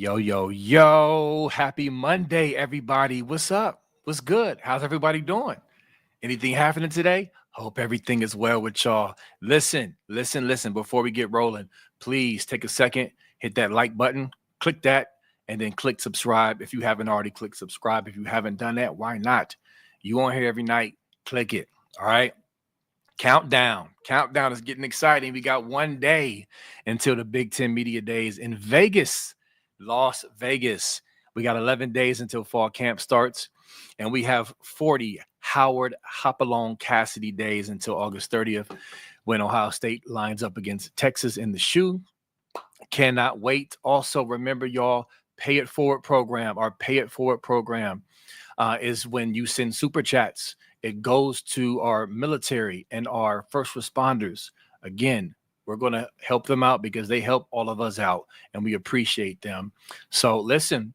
Yo, yo, yo. Happy Monday, everybody. What's up? What's good? How's everybody doing? Anything happening today? Hope everything is well with y'all. Listen. Before we get rolling, please take a second, hit that like button, click that, and then click subscribe. If you haven't already clicked subscribe, if you haven't done that, why not? You on here every night, click it. All right. Countdown is getting exciting. We got 1 day until the Big Ten Media Days in Vegas, Las Vegas. We got 11 days until fall camp starts, and we have 40 Howard Hopalong Cassidy days until August 30th when Ohio State lines up against Texas in the shoe. Cannot wait. Also, remember, y'all, Pay It Forward program. Our Pay It Forward program is when you send super chats. It goes to our military and our first responders. Again, we're going to help them out because they help all of us out, and we appreciate them. So listen,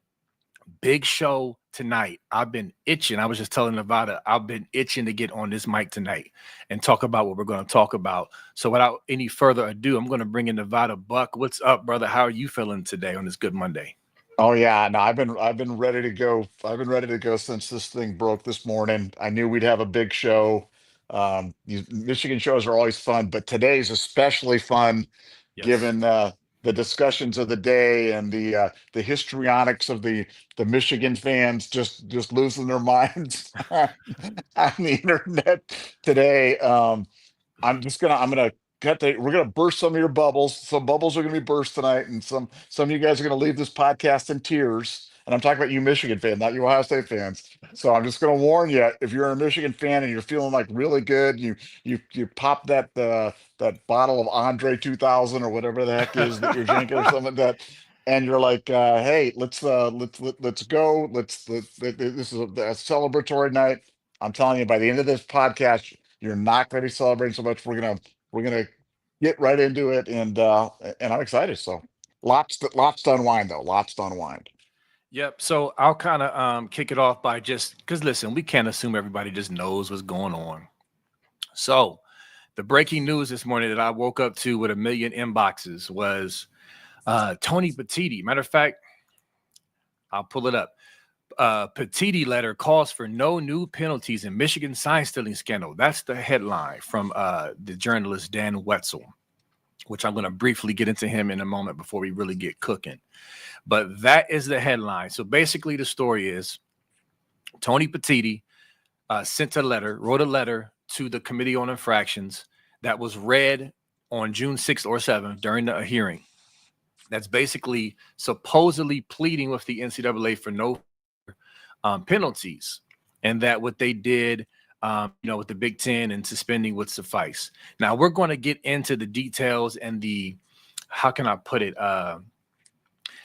big show tonight. I've been itching. I was just telling Nevada, I've been itching to get on this mic tonight and talk about what we're going to talk about. So without any further ado, I'm going to bring in Nevada. Buck, what's up, brother? How are you feeling today on this good Monday? Oh yeah, no, I've been ready to go. I've been ready to go since this thing broke this morning. I knew we'd have a big show. These Michigan shows are always fun, but today's especially fun Yes. given the discussions of the day and the histrionics of the Michigan fans just losing their minds on the internet today. I'm gonna we're gonna burst some of your bubbles. Some bubbles are gonna be burst tonight, and some of you guys are gonna leave this podcast in tears. And I'm talking about you Michigan fans, not you Ohio State fans. So I'm just gonna warn you, if you're a Michigan fan and you're feeling like really good, you pop that bottle of Andre 2000 or whatever the heck is that you're drinking or something like that, and you're like, hey, let's go. This is a celebratory night. I'm telling you, by the end of this podcast, you're not going to be celebrating so much. We're gonna get right into it, and I'm excited. So lots to unwind though. Lots to unwind. Yep. So I'll kind of kick it off by just because listen, we can't assume everybody just knows what's going on. So the breaking news this morning that I woke up to with a million inboxes was Tony Petiti. Matter of fact, I'll pull it up. Petiti letter calls for no new penalties in Michigan sign stealing scandal. That's the headline from the journalist Dan Wetzel, which I'm going to briefly get into him in a moment before we really get cooking. But that is the headline. So basically the story is Tony Petiti wrote a letter to the Committee on Infractions that was read on June 6th or 7th during the hearing. That's basically supposedly pleading with the NCAA for no penalties, and that what they did, with the Big Ten and suspending would suffice. Now we're going to get into the details and how can I put it,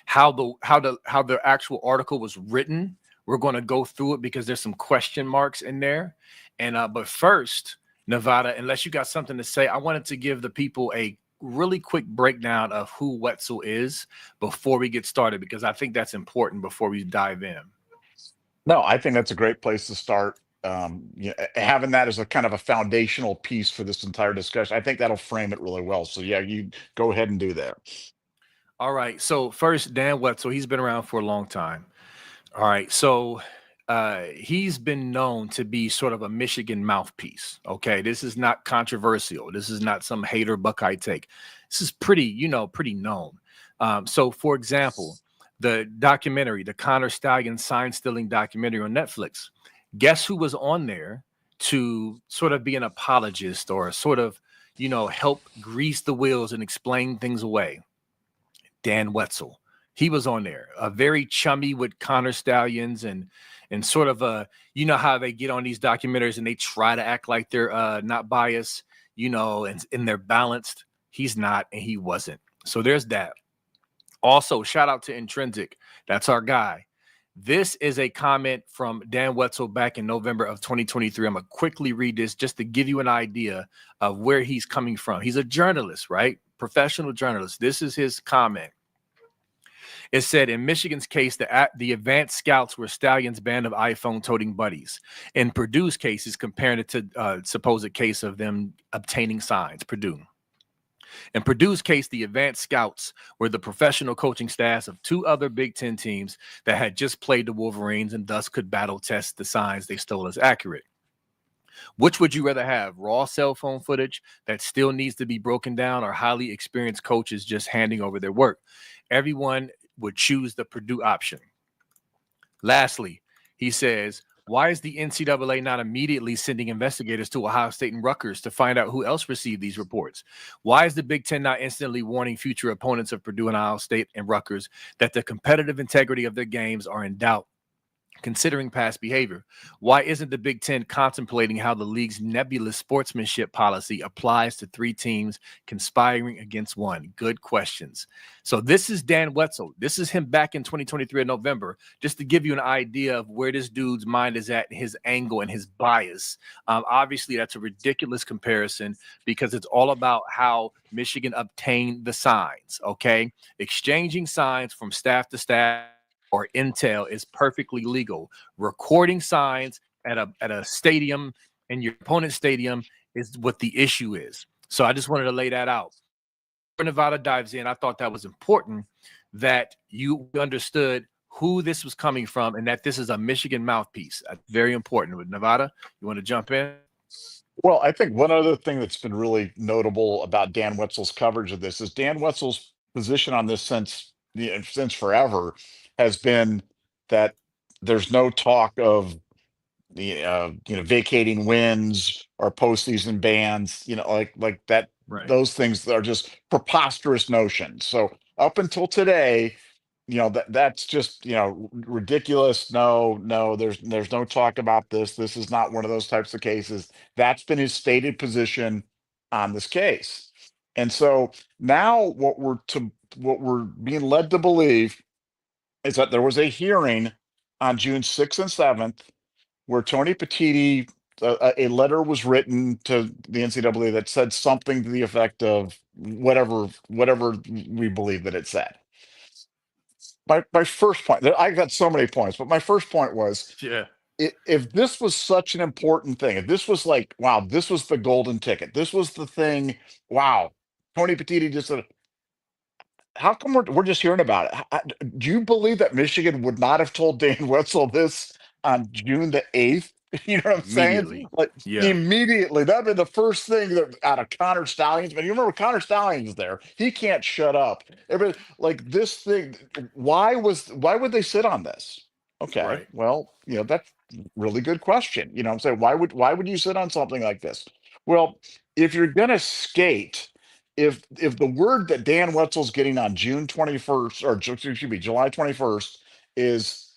how the actual article was written. We're going to go through it because there's some question marks in there. And but first, Nevada, unless you got something to say, I wanted to give the people a really quick breakdown of who Wetzel is before we get started, because I think that's important before we dive in. No, I think that's a great place to start. Having that as a kind of a foundational piece for this entire discussion, I think that'll frame it really well. So yeah, you go ahead and do that. All right. So first, Dan Wetzel, he's been around for a long time. All right. So he's been known to be sort of a Michigan mouthpiece. Okay. This is not controversial. This is not some hater Buckeye take. This is pretty known. So for example, the documentary, the Connor Stallion sign stealing documentary on Netflix, guess who was on there to sort of be an apologist or sort of, help grease the wheels and explain things away? Dan Wetzel. He was on there, a very chummy with Connor Stallions and sort of how they get on these documentaries and they try to act like they're not biased, and they're balanced. He's not, and he wasn't. So there's that. Also, shout out to Intrinsic. That's our guy. This is a comment from Dan Wetzel back in November of 2023. I'm going to quickly read this just to give you an idea of where he's coming from. He's a journalist, right? Professional journalist. This is his comment. It said, in Michigan's case, the advanced scouts were Stallions' band of iPhone-toting buddies. In Purdue's case, is comparing it to supposed case of them obtaining signs. Purdue. In Purdue's case, the advanced scouts were the professional coaching staffs of two other Big Ten teams that had just played the Wolverines and thus could battle test the signs they stole as accurate. Which would you rather have, raw cell phone footage that still needs to be broken down, or highly experienced coaches just handing over their work? Everyone would choose the Purdue option. Lastly, he says, why is the NCAA not immediately sending investigators to Ohio State and Rutgers to find out who else received these reports? Why is the Big Ten not instantly warning future opponents of Purdue and Ohio State and Rutgers that the competitive integrity of their games are in doubt, considering past behavior? Why isn't the Big Ten contemplating how the league's nebulous sportsmanship policy applies to three teams conspiring against one? Good questions. So this is Dan Wetzel. This is him back in 2023 in November, just to give you an idea of where this dude's mind is at, his angle and his bias. Obviously, that's a ridiculous comparison because it's all about how Michigan obtained the signs, okay? Exchanging signs from staff to staff or intel is perfectly legal. Recording signs at a stadium in your opponent's stadium is what the issue is. So I just wanted to lay that out. Before Nevada dives in, I thought that was important that you understood who this was coming from and that this is a Michigan mouthpiece. That's very important. With Nevada, you want to jump in? Well, I think one other thing that's been really notable about Dan Wetzel's coverage of this is Dan Wetzel's position on this since forever has been that there's no talk of the vacating wins or postseason bans, like that. Right. Those things are just preposterous notions. So up until today, that's just ridiculous. No, there's no talk about this. This is not one of those types of cases. That's been his stated position on this case. And so now what we're being led to believe is that there was a hearing on June 6th and 7th where Tony Petiti, a letter was written to the NCAA that said something to the effect of whatever we believe that it said. My first point, I got so many points, but my first point was, Yeah. if this was such an important thing, if this was like, wow, this was the golden ticket, this was the thing, wow, Tony Petiti just said, how come we're just hearing about it? Do you believe that Michigan would not have told Dan Wetzel this on June the 8th? You know what I'm saying? Immediately. Like Yeah. immediately. That'd be the first thing that out of Connor Stallions. But you remember Connor Stallions there. He can't shut up. Everybody, like this thing, why would they sit on this? Okay. Right. Well, that's a really good question. You know what I'm saying? Why would you sit on something like this? Well, if you're gonna skate, if the word that Dan Wetzel's getting on June 21st, or excuse me, July 21st, is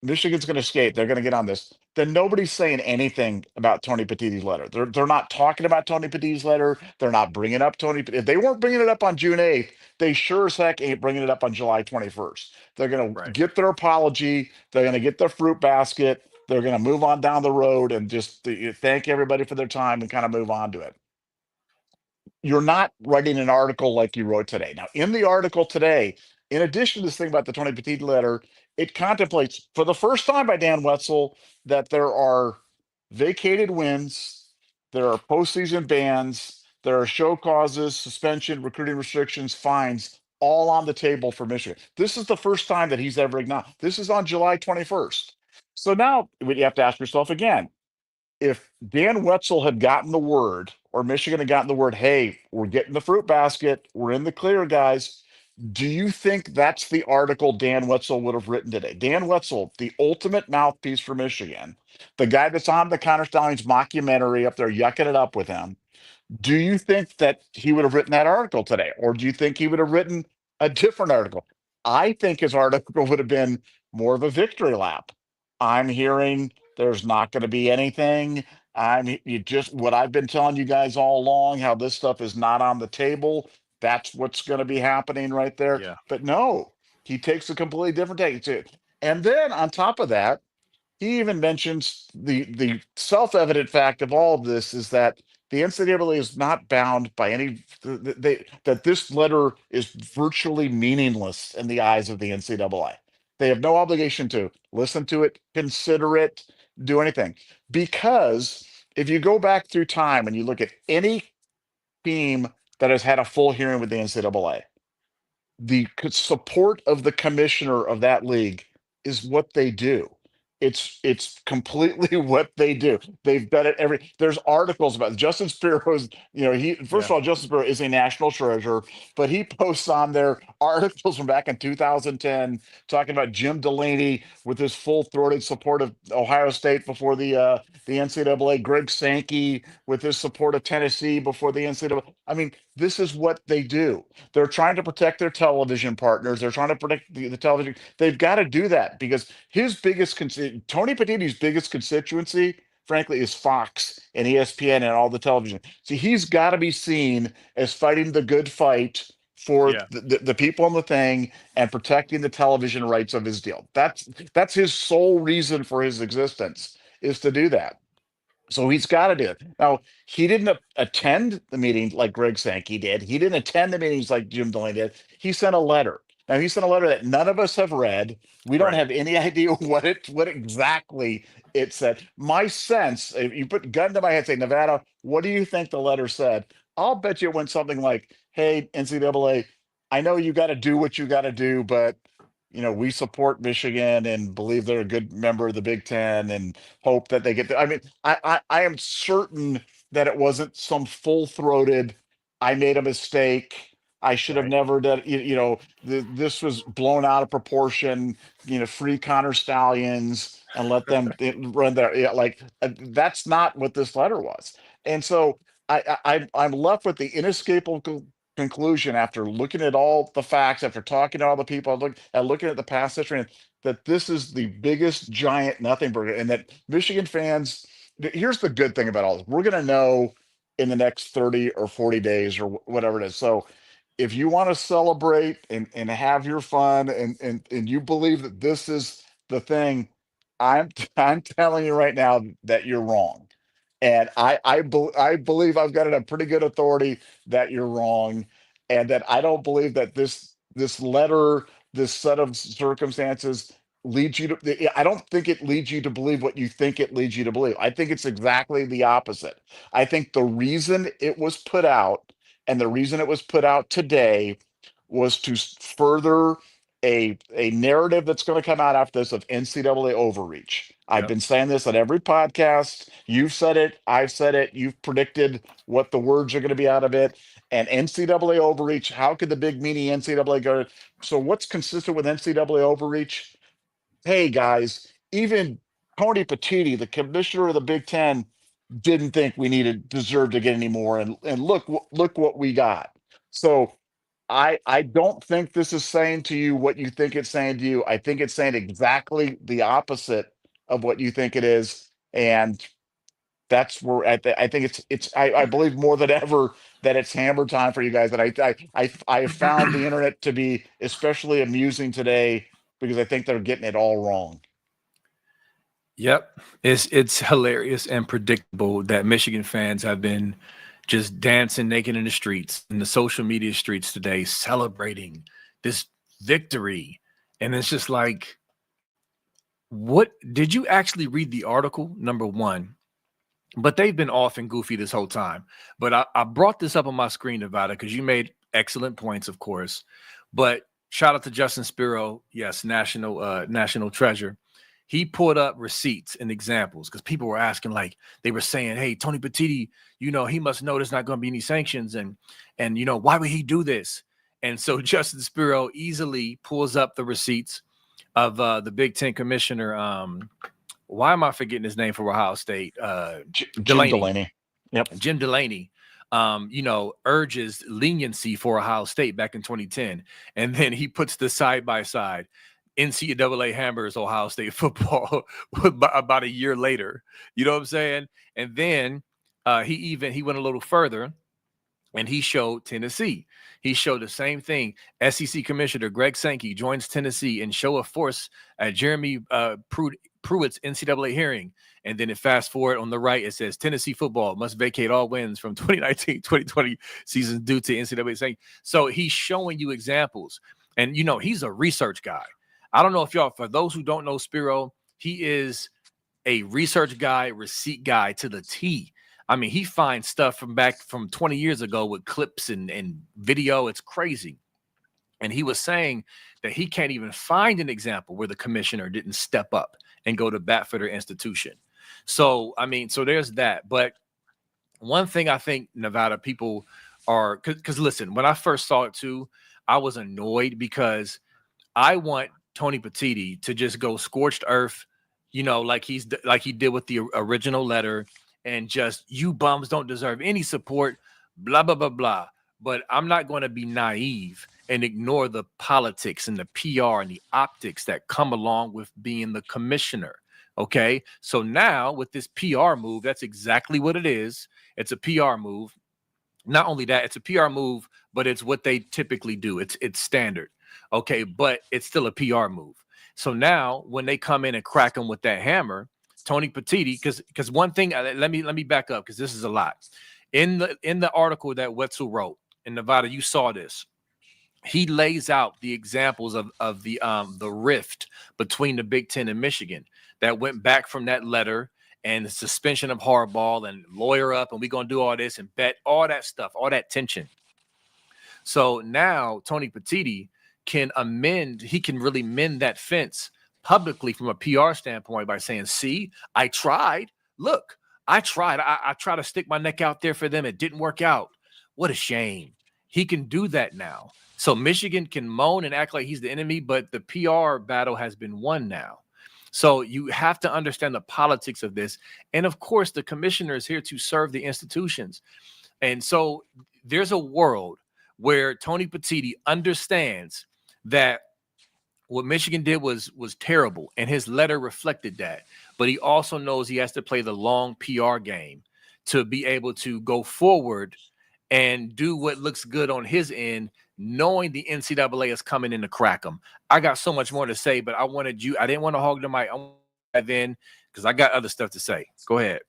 Michigan's going to skate, they're going to get on this, then nobody's saying anything about Tony Petiti's letter. They're not talking about Tony Petiti's letter. They're not bringing up Tony. If they weren't bringing it up on June 8th, they sure as heck ain't bringing it up on July 21st. They're going to Right. get their apology. They're going to get their fruit basket. They're going to move on down the road and just thank everybody for their time and kind of move on to it. You're not writing an article like you wrote today. Now, in the article today, in addition to this thing about the Tony Petiti letter, it contemplates for the first time by Dan Wetzel that there are vacated wins, there are postseason bans, there are show causes, suspension, recruiting restrictions, fines, all on the table for Michigan. This is the first time that he's ever acknowledged. This is on July 21st. So now you have to ask yourself again, if Dan Wetzel had gotten the word, or Michigan had gotten the word, hey, we're getting the fruit basket, we're in the clear, guys, do you think that's the article Dan Wetzel would have written today? Dan Wetzel, the ultimate mouthpiece for Michigan, the guy that's on the Connor Stallions mockumentary up there yucking it up with him, do you think that he would have written that article today? Or do you think he would have written a different article? I think his article would have been more of a victory lap. I'm hearing there's not going to be anything. You just what I've been telling you guys all along, how this stuff is not on the table. That's what's going to be happening right there. Yeah. But no, he takes a completely different take to it. And then on top of that, he even mentions the self-evident fact of all of this is that the NCAA is not bound by any that this letter is virtually meaningless in the eyes of the NCAA. They have no obligation to listen to it, consider it, do anything. Because if you go back through time and you look at any team that has had a full hearing with the NCAA. The support of the commissioner of that league is what they do. It's completely what they do. They've done it there's articles about Justin Spiro's, he first of all, Justin Spiro is a national treasure, but he posts on there articles from back in 2010 talking about Jim Delaney with his full-throated support of Ohio State before the NCAA, Greg Sankey with his support of Tennessee before the NCAA. I mean, this is what they do. They're trying to protect their television partners. They're trying to protect the television. They've got to do that because Tony Petiti's biggest constituency, frankly, is Fox and ESPN and all the television. See, he's got to be seen as fighting the good fight for the people on the thing and protecting the television rights of his deal. That's his sole reason for his existence, is to do that. So he's got to do it. Now, he didn't attend the meeting like Greg Sankey did. He didn't attend the meetings like Jim Delaney did. He sent a letter. Now, he sent a letter that none of us have read. We don't have any idea what exactly it said. My sense, if you put gun to my head, say, Nevada, what do you think the letter said? I'll bet you it went something like, hey, NCAA, I know you got to do what you got to do, but we support Michigan and believe they're a good member of the Big Ten and hope that they get there. I mean, I am certain that it wasn't some full-throated, I made a mistake, I should have never done, this was blown out of proportion, free Connor Stallions and let them run there. Yeah, that's not what this letter was. And so I'm left with the inescapable conclusion after looking at all the facts, after talking to all the people, looking at the past history, that this is the biggest giant nothing burger, and that Michigan fans. Here's the good thing about all this: we're going to know in the next 30 or 40 days or whatever it is. So, if you want to celebrate and have your fun and you believe that this is the thing, I'm telling you right now that you're wrong. And I believe I've got it on pretty good authority that you're wrong, and that I don't believe that this letter, this set of circumstances leads you to. I don't think it leads you to believe what you think it leads you to believe. I think it's exactly the opposite. I think the reason it was put out, and the reason it was put out today, was to further a narrative that's going to come out after this of NCAA overreach. I've been saying this on every podcast. You've said it. I've said it. You've predicted what the words are going to be out of it. And NCAA overreach, how could the big meanie NCAA go? So what's consistent with NCAA overreach? Hey, guys, even Tony Petiti, the commissioner of the Big Ten, didn't think we deserved to get any more. And look what we got. So I don't think this is saying to you what you think it's saying to you. I think it's saying exactly the opposite of what you think it is, and that's where I think I believe more than ever that it's hammer time for you guys. And I found the internet to be especially amusing today because I think they're getting it all wrong. Yep, it's hilarious and predictable that Michigan fans have been just dancing naked in the streets, in the social media streets today, celebrating this victory. And it's just like, what did you actually read the article? Number one, but they've been off and goofy this whole time. But I brought this up on my screen, Nevada, because you made excellent points, of course. But shout out to Justin Spiro, yes, national treasure. He pulled up receipts and examples because people were asking, like, they were saying, hey, Tony Petiti, he must know there's not going to be any sanctions. And why would he do this? And so Justin Spiro easily pulls up the receipts of the Big Ten commissioner. Why am I forgetting his name for Ohio State? Jim Delaney. Yep. Jim Delaney, urges leniency for Ohio State back in 2010. And then he puts the side by side. NCAA hammers Ohio State football about a year later. You know what I'm saying? And then he went a little further and he showed Tennessee. He showed the same thing. SEC Commissioner Greg Sankey joins Tennessee in show of force at Jeremy Pruitt's NCAA hearing. And then it fast forward on the right, it says Tennessee football must vacate all wins from 2019-2020 seasons due to NCAA sanctions. So he's showing you examples. And, he's a research guy. I don't know if y'all, for those who don't know Spiro, he is a research guy, receipt guy to the T. I mean, he finds stuff from back from 20 years ago with clips and video. It's crazy. And he was saying that he can't even find an example where the commissioner didn't step up and go to bat for their institution. So, I mean, so there's that. But one thing I think Nevada people are, because listen, when I first saw it too, I was annoyed because I want Tony Petiti to just go scorched earth, you know, like he did with the original letter, and just, you bums don't deserve any support, blah blah blah blah. But I'm not going to be naive and ignore the politics and the PR and the optics that come along with being the commissioner. Okay, so now with this PR move, that's exactly what it is. It's a PR move. Not only that, it's a PR move, but it's what they typically do. It's standard. Okay, but it's still a PR move. So now when they come in and crack them with that hammer, Tony Petiti, because one thing, let me back up because this is a lot. In the article that Wetzel wrote in Nevada, you saw this. He lays out the examples of the rift between the Big Ten and Michigan that went back from that letter, and the suspension of Harbaugh and lawyer up, and we're going to do all this and bet all that stuff, all that tension. So now Tony Petiti can really mend that fence publicly from a PR standpoint by saying, see, I tried. Look, I tried. I tried to stick my neck out there for them. It didn't work out. What a shame. He can do that now. So Michigan can moan and act like he's the enemy, but the PR battle has been won now. So you have to understand the politics of this. And of course, the commissioner is here to serve the institutions. And so there's a world where Tony Petiti understands that what Michigan did was terrible, and his letter reflected that. But he also knows he has to play the long PR game to be able to go forward and do what looks good on his end, knowing the NCAA is coming in to crack them. I got so much more to say, but I didn't want to hog the mic. I want to then because I got other stuff to say. Go ahead.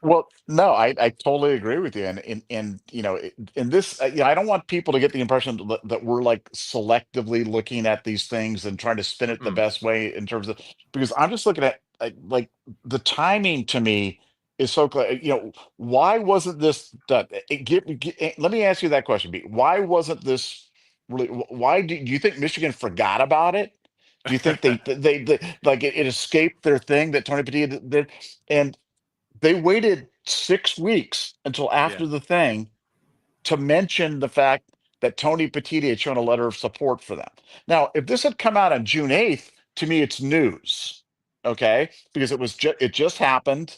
Well, no, I totally agree with you. And you know, in this, I don't want people to get the impression that we're like selectively looking at these things and trying to spin it the best way in terms of, because I'm just looking at like the timing to me is so clear. You know, why wasn't this done? Let me ask you that question, B. Why wasn't this really? Why do you think Michigan forgot about it? Do you think they like it escaped their thing that Tony Padilla did? And they waited 6 weeks until after the thing to mention the fact that Tony Petiti had shown a letter of support for them. Now, if this had come out on June 8th, to me, it's news, okay? Because it just happened.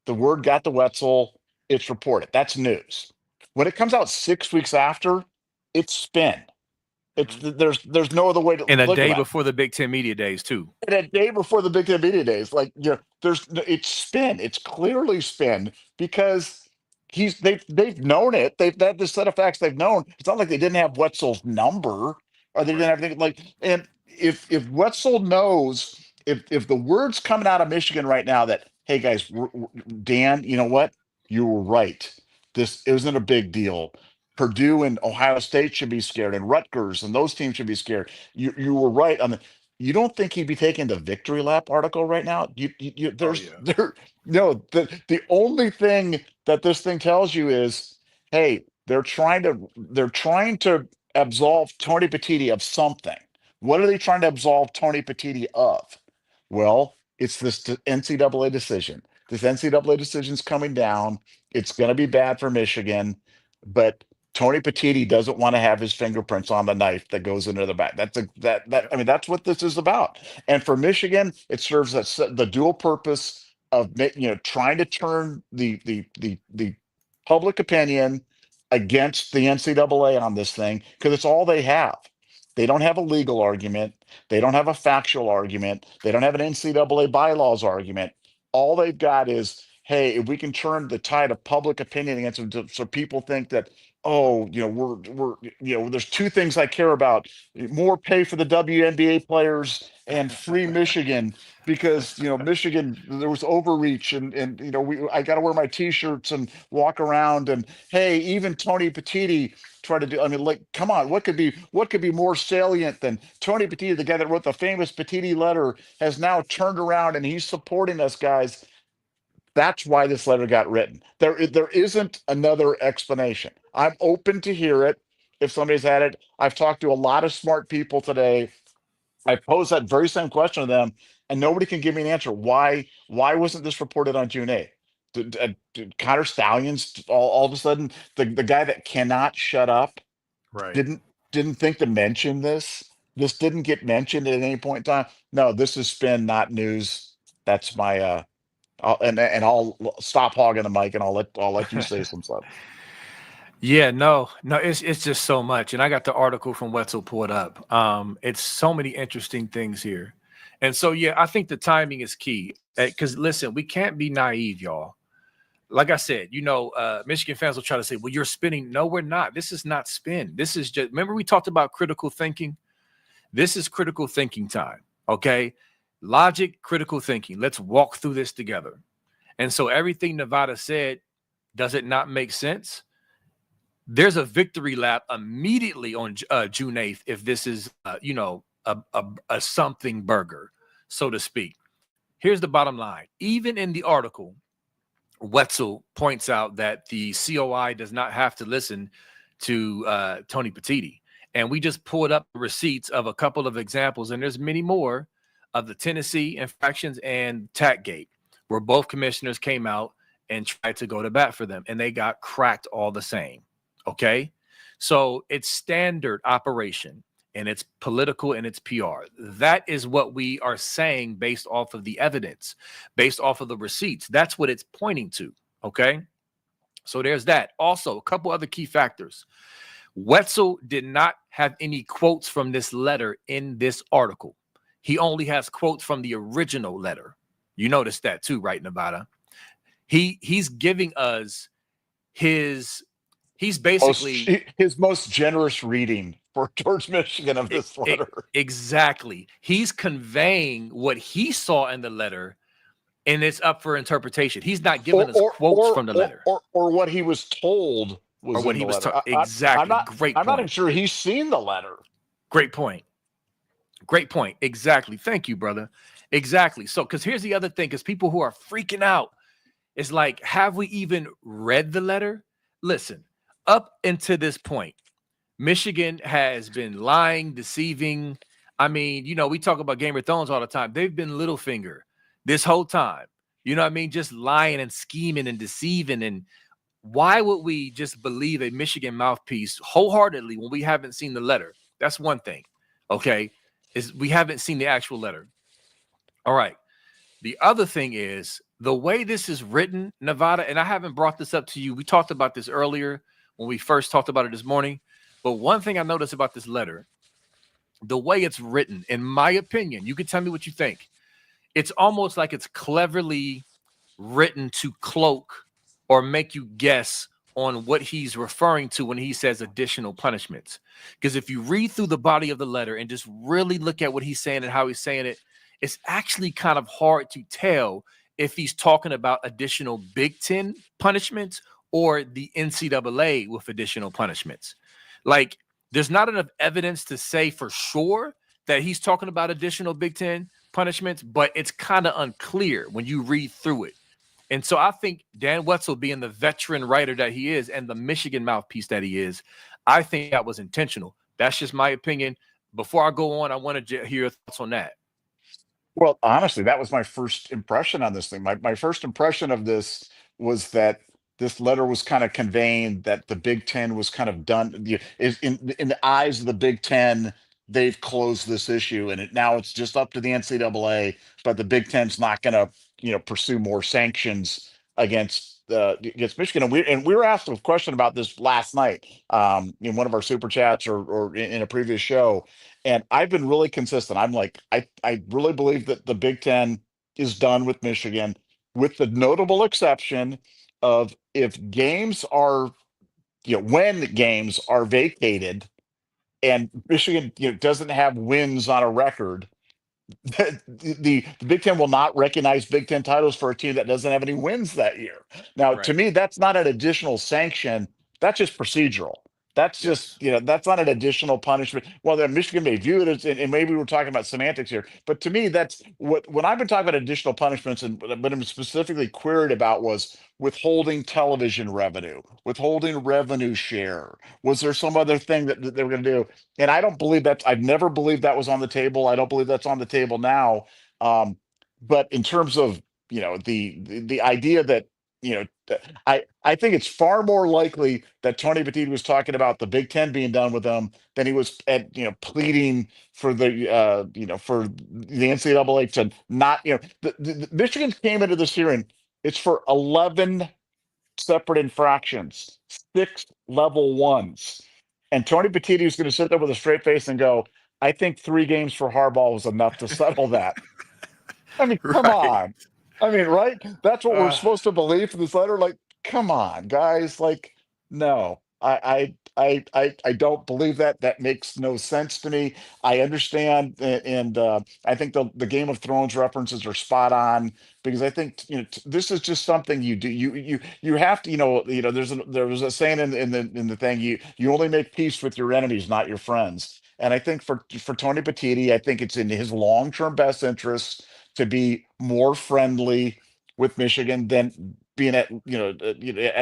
The word got to Wetzel. It's reported. That's news. When it comes out 6 weeks after, it's spin. It's there's no other way to and a look day at it. before the Big Ten Media Days too. And a day before the Big Ten Media Days, like, you know, it's spin. It's clearly spin because they've known it. They've had this set of facts they've known. It's not like they didn't have Wetzel's number or they didn't have anything like. And if Wetzel knows, if the word's coming out of Michigan right now that, hey guys, Dan, you know what, you were right. This isn't a big deal. Purdue and Ohio State should be scared, and Rutgers and those teams should be scared. You were right on the. You don't think he'd be taking the victory lap article right now? No, the only thing that this thing tells you is, hey, they're trying to absolve Tony Petiti of something. What are they trying to absolve Tony Petiti of? Well, it's this NCAA decision. This NCAA decision's coming down. It's going to be bad for Michigan, but Tony Petiti doesn't want to have his fingerprints on the knife that goes into the back. I mean, that's what this is about. And for Michigan, it serves the dual purpose of trying to turn the public opinion against the NCAA on this thing because it's all they have. They don't have a legal argument. They don't have a factual argument. They don't have an NCAA bylaws argument. All they've got is, hey, if we can turn the tide of public opinion against them, so people think that, oh, there's two things I care about: more pay for the WNBA players and free Michigan, because Michigan, there was overreach, and I got to wear my T-shirts and walk around, and hey, even Tony Petiti tried to do. I mean, like, come on, what could be more salient than Tony Petiti, the guy that wrote the famous Petiti letter, has now turned around and he's supporting us, guys. That's why this letter got written. There isn't another explanation. I'm open to hear it if somebody's had it. I've talked to a lot of smart people today. I posed that very same question to them, and nobody can give me an answer. Why wasn't this reported on June 8th? Did Connor Stallions all of a sudden, the guy that cannot shut up, Right. didn't think to mention this? This didn't get mentioned at any point in time. No, this is spin, not news. That's my I'll stop hogging the mic and I'll let you say some stuff. Yeah, no, it's just so much. And I got the article from Wetzel pulled up. It's so many interesting things here. And so, yeah, I think the timing is key. Because listen, we can't be naive, y'all. Like I said, Michigan fans will try to say, well, you're spinning. No, we're not. This is not spin. This is just, remember we talked about critical thinking? This is critical thinking time. Okay. Logic, critical thinking. Let's walk through this together. And so everything Nevada said, does it not make sense? There's a victory lap immediately on June 8th if this is, a something burger, so to speak. Here's the bottom line. Even in the article, Wetzel points out that the COI does not have to listen to Tony Petiti. And we just pulled up the receipts of a couple of examples, and there's many more of the Tennessee infractions and Tackgate, where both commissioners came out and tried to go to bat for them, and they got cracked all the same. Okay, so it's standard operation, and it's political, and it's PR. That is what we are saying based off of the evidence, based off of the receipts. That's what it's pointing to. Okay, so there's that. Also, a couple other key factors. Wetzel did not have any quotes from this letter in this article. He only has quotes from the original letter. You notice that too, right, Nevada? He's giving us he's basically his most generous reading for George Michigan of this letter. Exactly. He's conveying what he saw in the letter, and it's up for interpretation. He's not giving us quotes from the letter. Or what he was told was or what in he the was letter. exactly. Great I'm point. not even sure he's seen the letter. Great point. Great point. Exactly. Thank you, brother. Exactly. So, because here's the other thing, because people who are freaking out is like, have we even read the letter? Listen, up until this point, Michigan has been lying, deceiving. I mean, we talk about Game of Thrones all the time. They've been Littlefinger this whole time. You know what I mean? Just lying and scheming and deceiving. And why would we just believe a Michigan mouthpiece wholeheartedly when we haven't seen the letter? That's one thing. Okay. Is we haven't seen the actual letter. All right. The other thing is the way this is written, Nevada, and I haven't brought this up to you. We talked about this earlier when we first talked about it this morning. But one thing I noticed about this letter, the way it's written, in my opinion, you can tell me what you think. It's almost like it's cleverly written to cloak or make you guess on what he's referring to when he says additional punishments. Because if you read through the body of the letter and just really look at what he's saying and how he's saying it, it's actually kind of hard to tell if he's talking about additional Big Ten punishments or the NCAA with additional punishments. Like, there's not enough evidence to say for sure that he's talking about additional Big Ten punishments, but it's kind of unclear when you read through it. And so I think Dan Wetzel, being the veteran writer that he is and the Michigan mouthpiece that he is, I think that was intentional. That's just my opinion. Before I go on, I want to hear your thoughts on that. Well, honestly, that was my first impression on this thing. My first impression of this was that this letter was kind of conveying that the Big Ten was kind of done. Is in the eyes of the Big Ten, they've closed this issue, and now it's just up to the NCAA. But the Big Ten's not going to, pursue more sanctions against Michigan. And we were asked a question about this last night, in one of our super chats or in a previous show. And I've been really consistent. I'm like, I really believe that the Big Ten is done with Michigan, with the notable exception of if games are, when games are vacated and Michigan, doesn't have wins on a record, the Big Ten will not recognize Big Ten titles for a team that doesn't have any wins that year. Now, to me, that's not an additional sanction. That's just procedural. That's Yes. just, that's not an additional punishment. Well, then Michigan may view it as, and maybe we're talking about semantics here, but to me, that's what, when I've been talking about additional punishments, and what I'm specifically queried about was withholding television revenue, withholding revenue share. Was there some other thing that they were going to do? And I don't believe that. I've never believed that was on the table. I don't believe that's on the table now. But in terms of, the idea that, you know, I think it's far more likely that Tony Petiti was talking about the Big Ten being done with them than he was pleading for for the NCAA to not, the Michigan came into this hearing. It's for 11 separate infractions, 6 level ones. And Tony Petiti was going to sit there with a straight face and go, I think 3 games for Harbaugh was enough to settle that. I mean, come Right. on. I mean, right? That's what we're Uh, supposed to believe from this letter. Like, come on, guys. Like, no, I don't believe that. That makes no sense to me. I understand, and I think the Game of Thrones references are spot on, because I think this is just something you do. You have to, there was a saying in the thing, you only make peace with your enemies, not your friends. And I think for Tony Petiti, I think it's in his long-term best interest to be more friendly with Michigan than being at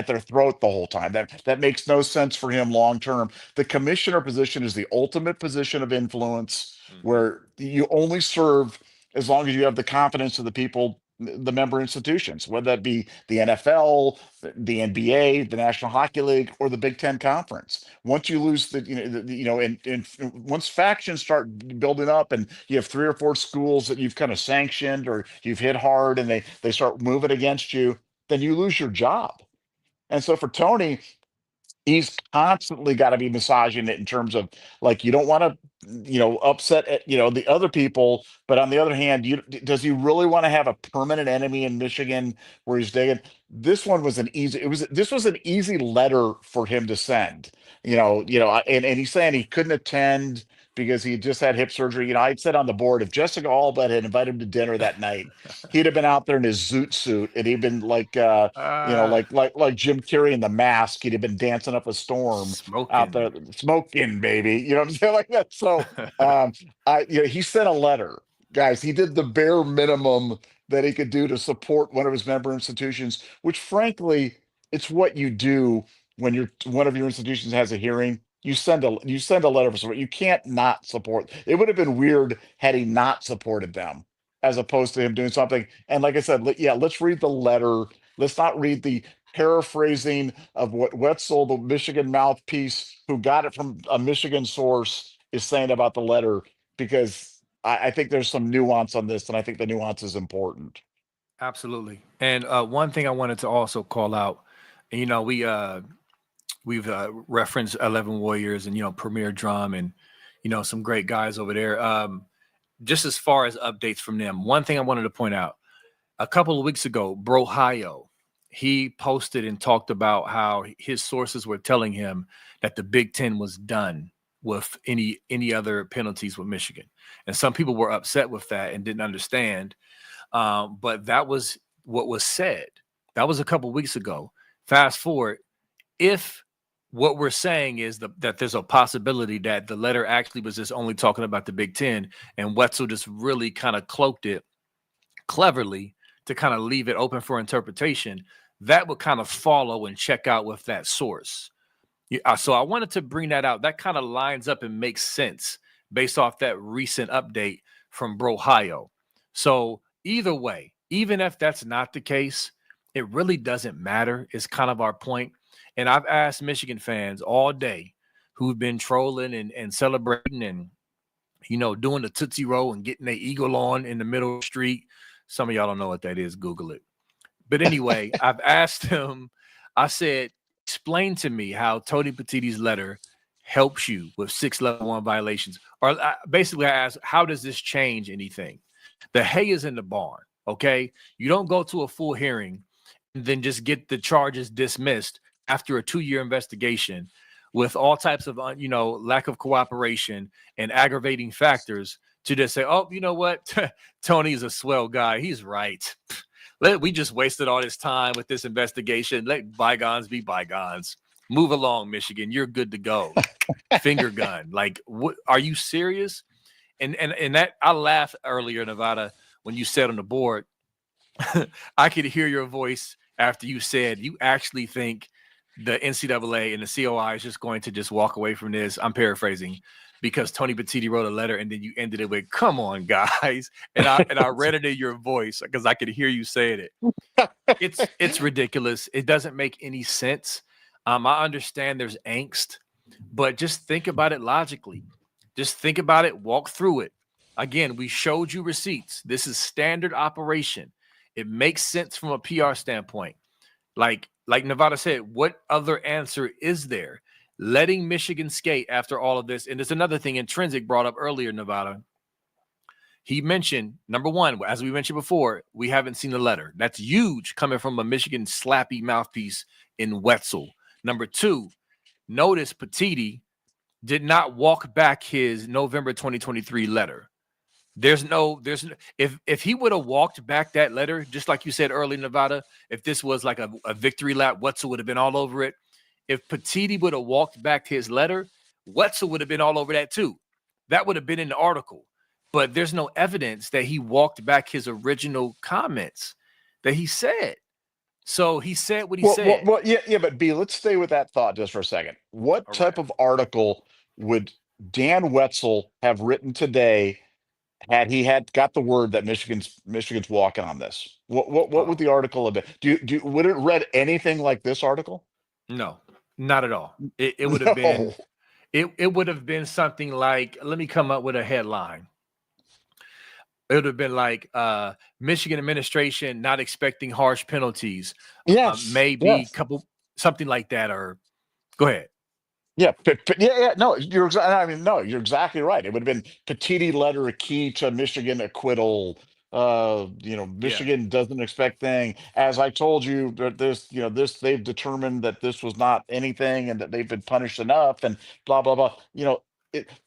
their throat the whole time. That makes no sense for him long term. The commissioner position is the ultimate position of influence, mhm. where you only serve as long as you have the confidence of the people, the member institutions, whether that be the NFL, the NBA, the National Hockey League, or the Big Ten Conference. Once you lose and once factions start building up, and you have 3 or 4 schools that you've kind of sanctioned or you've hit hard, and they start moving against you, then you lose your job. And so for Tony, he's constantly got to be massaging it in terms of, like, you don't want to upset the other people, but on the other hand, does he really want to have a permanent enemy in Michigan where he's digging? This was an easy letter for him to send. And he's saying he couldn't attend because he just had hip surgery. I'd said on the board, if Jessica Alba had invited him to dinner that night, he'd have been out there in his zoot suit, and he'd been like uh, like Jim Carrey in The Mask. He'd have been dancing up a storm out there, Smoking. smoking, baby. You know what I'm saying? Like that. So he sent a letter, guys. He did the bare minimum that he could do to support one of his member institutions, which frankly, it's what you do when one of your institutions has a hearing. You send a letter for support. You can't not support. It would have been weird had he not supported them, as opposed to him doing something. And like I said, let's read the letter. Let's not read the paraphrasing of what Wetzel, the Michigan mouthpiece, who got it from a Michigan source, is saying about the letter, because I think there's some nuance on this, and I think the nuance is important. Absolutely. And one thing I wanted to also call out, and we've referenced 11 Warriors and Premier Drum and some great guys over there. Just as far as updates from them, one thing I wanted to point out, a couple of weeks ago, Brohio, he posted and talked about how his sources were telling him that the Big Ten was done with any other penalties with Michigan. And some people were upset with that and didn't understand. But that was what was said. That was a couple of weeks ago. Fast forward, if what we're saying is that there's a possibility that the letter actually was just only talking about the Big Ten, and Wetzel just really kind of cloaked it cleverly to kind of leave it open for interpretation, that would kind of follow and check out with that source. So I wanted to bring that out. That kind of lines up and makes sense based off that recent update from Brohio. So either way, even if that's not the case, it really doesn't matter. It's kind of our point. And I've asked Michigan fans all day who've been trolling and celebrating and doing the Tootsie Roll and getting their eagle on in the middle of the street. Some of y'all don't know what that is. Google it. But anyway, I've asked him, I said, explain to me how Tony Petiti's letter helps you with 6 level 1 violations. Or basically, I asked, how does this change anything? The hay is in the barn, okay? You don't go to a full hearing and then just get the charges dismissed after a 2-year investigation with all types of, lack of cooperation and aggravating factors to just say, oh, you know what? Tony's a swell guy. He's right. We just wasted all this time with this investigation. Let bygones be bygones. Move along, Michigan. You're good to go. Finger gun. Like, what? Are you serious? And that I laughed earlier, Nevada, when you said on the board, I could hear your voice after you said you actually think the NCAA and the COI is just going to just walk away from this. I'm paraphrasing because Tony Petiti wrote a letter and then you ended it with, come on, guys. And I read it in your voice because I could hear you saying it. It's ridiculous. It doesn't make any sense. I understand there's angst, but just think about it logically. Just think about it, walk through it. Again, we showed you receipts. This is standard operation. It makes sense from a PR standpoint. Like Nevada said, what other answer is there? Letting Michigan skate after all of this. And there's another thing Intrinsic brought up earlier, Nevada. He mentioned, number one, as we mentioned before, we haven't seen the letter. That's huge coming from a Michigan slappy mouthpiece in Wetzel. Number two, notice Petiti did not walk back his November 2023 letter. If he would have walked back that letter, just like you said earlier, Nevada, if this was like a victory lap, Wetzel would have been all over it. If Petiti would have walked back his letter, Wetzel would have been all over that too. That would have been in the article. But there's no evidence that he walked back his original comments that he said. So he said what he said. Well, yeah, but B, let's stay with that thought just for a second. What type of article would Dan Wetzel have written today had he got the word that Michigan's walking on this? What would the article have been? Would it read anything like this article? No, not at all. It would have been it would have been something like, let me come up with a headline. It would have been like Michigan administration not expecting harsh penalties. Yes, maybe couple something like that. Or go ahead. Yeah, no, you're exactly right. It would have been Petiti letter key to Michigan acquittal. Michigan doesn't expect thing. As I told you, that they've determined that this was not anything and that they've been punished enough and blah blah blah.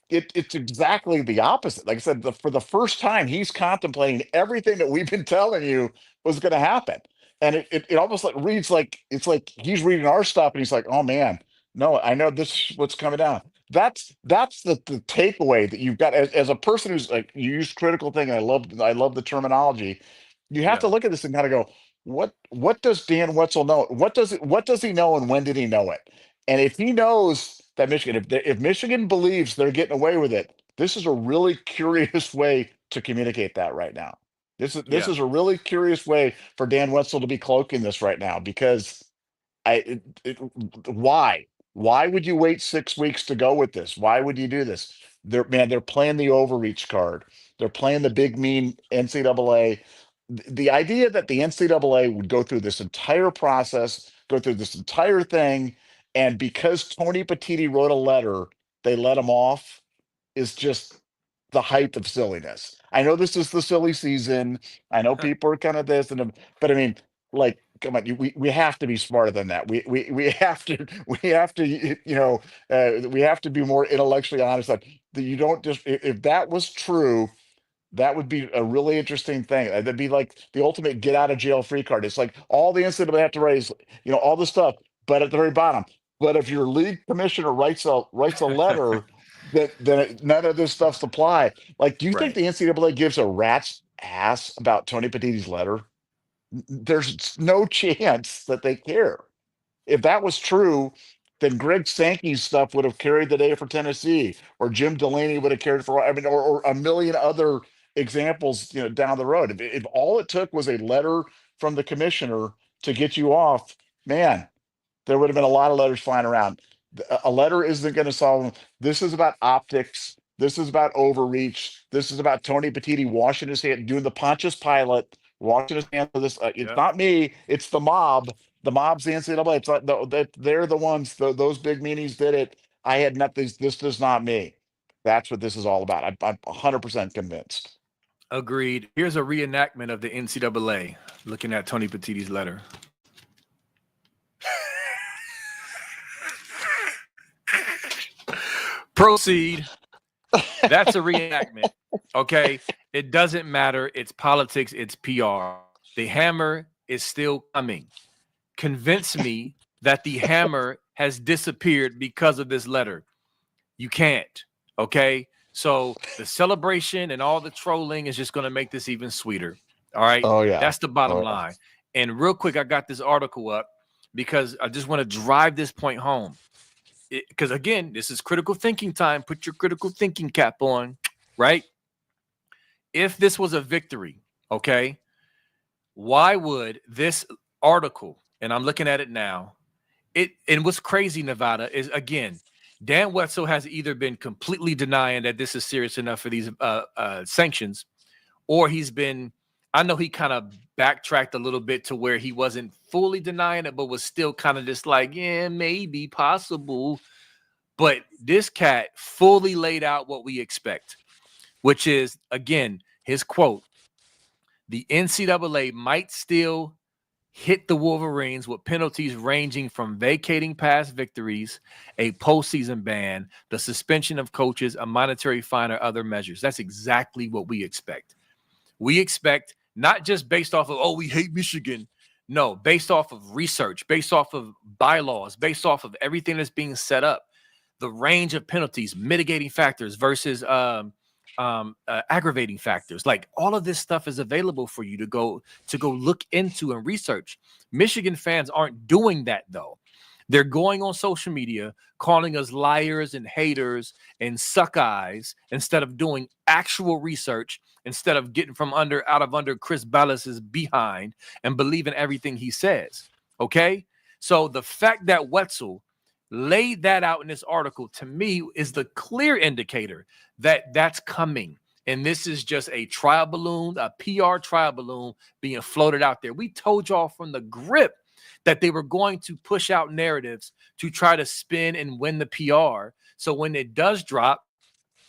It's exactly the opposite. Like I said, for the first time, he's contemplating everything that we've been telling you was going to happen, and it almost like reads like it's like he's reading our stuff and he's like, oh man. No, I know this is what's coming down. That's the takeaway that you've got as a person who's like, you use critical thing. I love the terminology. You have to look at this and kind of go, what does Dan Wetzel know? What does he know and when did he know it? And if he knows that Michigan, if Michigan believes they're getting away with it, this is a really curious way to communicate that right now. This is a really curious way for Dan Wetzel to be cloaking this right now because why? Why would you wait 6 weeks to go with this? Why would you do this? They're playing the overreach card. They're playing the big mean NCAA. The idea that the NCAA would go through this entire process, go through this entire thing, and because Tony Petiti wrote a letter, they let him off is just the height of silliness. I know this is the silly season. I know people are kind of this but I mean, like, come on, we have to be smarter than that. We have to we have to be more intellectually honest. That you don't just if that was true, that would be a really interesting thing. That'd be like the ultimate get out of jail free card. It's like all the incident they have to raise, all the stuff, but at the very bottom. But if your league commissioner writes a letter that none of this stuff's apply, like, do you think the NCAA gives a rat's ass about Tony Petiti's letter? There's no chance that they care. If that was true, then Greg Sankey's stuff would have carried the day for Tennessee, or Jim Delaney would have carried for, or a million other examples, down the road. If all it took was a letter from the commissioner to get you off, man, there would have been a lot of letters flying around. A letter isn't going to solve them. This is about optics. This is about overreach. This is about Tony Petiti washing his hand, doing the Pontius Pilate, washing his hands for this. It's not me. It's the mob. The mob's the NCAA. It's not they're the ones. Those big meanies did it. I had nothing. This is not me. That's what this is all about. I'm 100% convinced. Agreed. Here's a reenactment of the NCAA looking at Tony Petiti's letter. Proceed. That's a reenactment. Okay. It doesn't matter. It's politics. It's PR. The hammer is still coming. Convince me that the hammer has disappeared because of this letter. You can't. Okay. So the celebration and all the trolling is just going to make this even sweeter. All right. Oh yeah. That's the bottom line. And real quick, I got this article up because I just want to drive this point home. Because again, this is critical thinking time. Put your critical thinking cap on, right? If this was a victory, okay, why would this article, and I'm looking at it now, and what's crazy, Nevada, is again, Dan Wetzel has either been completely denying that this is serious enough for these sanctions, or he's been, I know he kind of backtracked a little bit to where he wasn't fully denying it, but was still kind of just like, yeah, maybe, possible. But this cat fully laid out what we expect, which is, again, his quote, the NCAA might still hit the Wolverines with penalties ranging from vacating past victories, a postseason ban, the suspension of coaches, a monetary fine, or other measures. That's exactly what we expect. We expect not just based off of, oh, we hate Michigan. No, based off of research, based off of bylaws, based off of everything that's being set up, the range of penalties, mitigating factors versus aggravating factors. Like all of this stuff is available for you to go look into and research. Michigan fans aren't doing that though. They're going on social media, calling us liars and haters and suck eyes instead of doing actual research, instead of getting out of under Chris Ballas's behind and believing everything he says. Okay. So the fact that Wetzel laid that out in this article, to me, is the clear indicator that that's coming. And this is just a trial balloon, a PR trial balloon being floated out there. We told y'all from the grip that they were going to push out narratives to try to spin and win the PR. So when it does drop,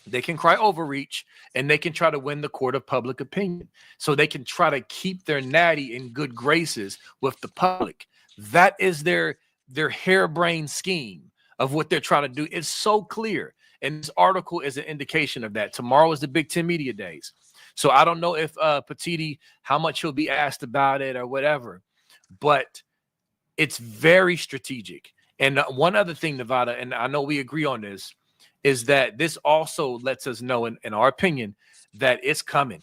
they can cry overreach and they can try to win the court of public opinion. So they can try to keep their natty in good graces with the public. That is their harebrained scheme of what they're trying to do. It's so clear. And this article is an indication of that. Tomorrow is the Big Ten Media Days. So I don't know if Petiti, how much he'll be asked about it or whatever, but it's very strategic. And one other thing, Nevada, and I know we agree on this, is that this also lets us know, in our opinion, that it's coming.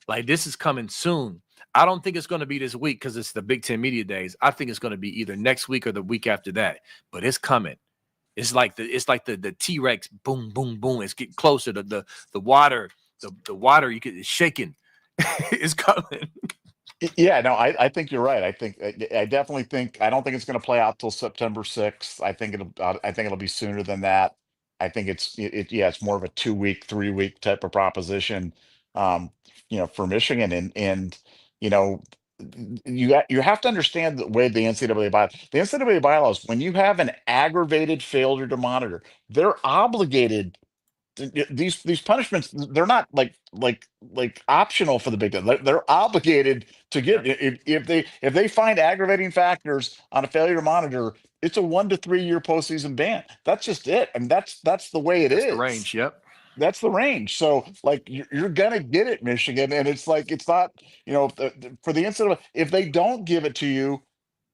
Like this is coming soon. I don't think it's going to be this week because it's the Big Ten Media Days. I think it's going to be either next week or the week after that. But it's coming. It's like the T-Rex, boom, boom, boom. It's getting closer to the water. The water it's shaking. It's coming. Yeah, no, I think you're right. I definitely think I don't think it's going to play out till September 6th. I think it'll be sooner than that. I think it's more of a 2-week, 3-week type of proposition, for Michigan and you have to understand the way the NCAA bylaws, when you have an aggravated failure to monitor, they're obligated. These punishments, they're not like optional for the Big Ten. They're obligated to get if they find aggravating factors on a failure to monitor, it's a 1 to 3 year postseason ban. That's just it. And that's the way it is. The range. Yep. That's the range. So like you're gonna get it, Michigan, and it's not for the incident. If they don't give it to you,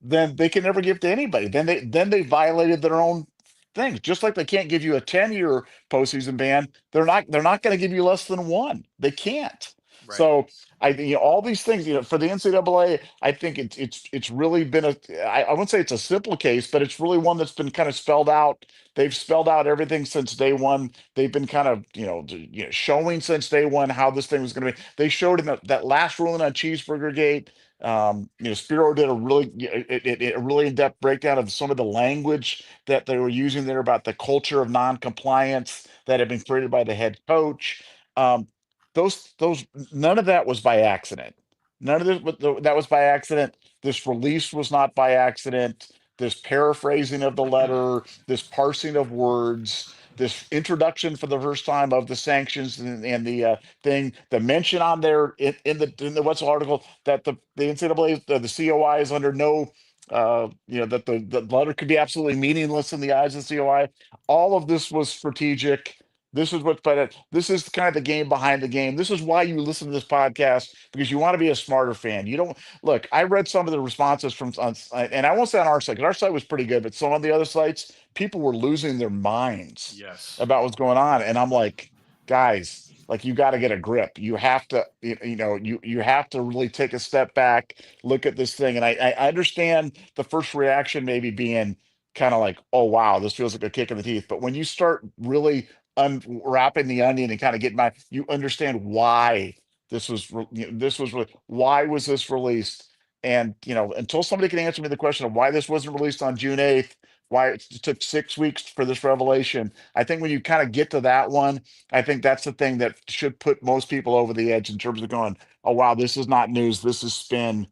then they can never give it to anybody. Then they violated their own things. Just like they can't give you a 10-year postseason ban, they're not going to give you less than one. They can't. Right. So I think all these things, for the NCAA, I think it's really been I wouldn't say it's a simple case, but it's really one that's been kind of spelled out. They've spelled out everything since day one. They've been kind of showing since day one how this thing was going to be. They showed in that last ruling on Cheeseburger Gate. Spiro did a really in-depth breakdown of some of the language that they were using there about the culture of non-compliance that had been created by the head coach. Those none of that was by accident. None of that was by accident. This release was not by accident. This paraphrasing of the letter, this parsing of words, this introduction for the first time of the sanctions and the thing, the mention on there in the Wetzel article that the NCAA, the COI is under no, that the letter could be absolutely meaningless in the eyes of the COI. All of this was strategic. This is what's better. This is kind of the game behind the game. This is why you listen to this podcast, because you want to be a smarter fan. You don't look. I read some of the responses from, and I won't say on our site, because our site was pretty good, but some of the other sites, people were losing their minds Yes. about what's going on, and I'm like, guys, like you got to get a grip. You have to, you have to really take a step back, look at this thing, and I understand the first reaction maybe being kind of like, oh wow, this feels like a kick in the teeth, but when you start really unwrapping the onion and kind of getting back, you understand why this was, why was this released? And until somebody can answer me the question of why this wasn't released on June 8th, why it took 6 weeks for this revelation, I think when you kind of get to that one, I think that's the thing that should put most people over the edge in terms of going, oh wow, this is not news, this is spin.